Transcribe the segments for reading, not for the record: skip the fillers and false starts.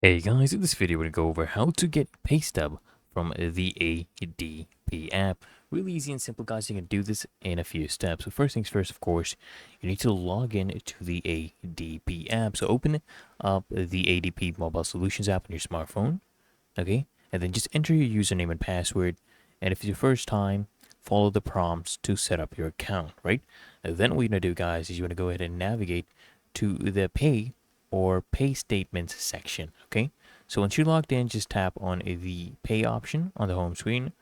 Hey guys, in this video we're going to go over how to get Paystub from the ADP app. Really easy and simple, guys. You can do this in a few steps. So first things first, of course, you need to log in to the ADP app. So open up the ADP Mobile Solutions app on your smartphone, okay? And then just enter your username and password. And if it's your first time, follow the prompts to set up your account, right? And then what you're going to do, guys, is you want to go ahead and navigate to the pay statements section. Okay, so once you're logged in, just tap on the pay option on the home screen.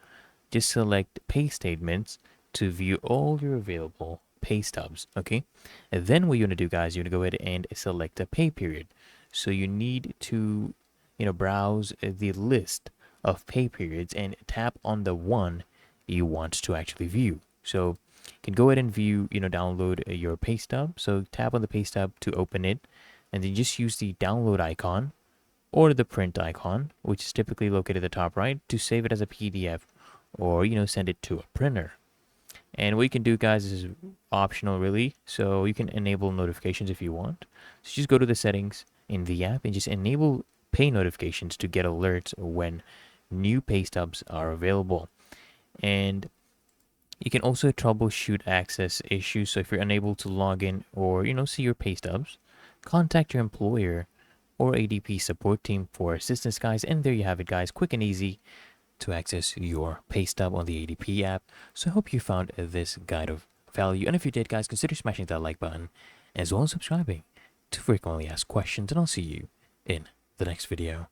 Just select pay statements to view all your available pay stubs. Okay, and then what you want to do, guys, you're going to go ahead and select a pay period. So you need to browse the list of pay periods and tap on the one you want to actually view. So you can go ahead and view, download your pay stub. So tap on the pay stub to open it, and then just use the download icon or the print icon, which is typically located at the top right, to save it as a PDF or send it to a printer. And what you can do, guys, is optional really. So you can enable notifications if you want. So just go to the settings in the app and just enable pay notifications to get alerts when new pay stubs are available. And you can also troubleshoot access issues. So if you're unable to log in or see your pay stubs, contact your employer or ADP support team for assistance, guys. And there you have it, guys. Quick and easy to access your pay stub on the ADP app. So I hope you found this guide of value. And if you did, guys, consider smashing that like button as well as subscribing to frequently asked questions. And I'll see you in the next video.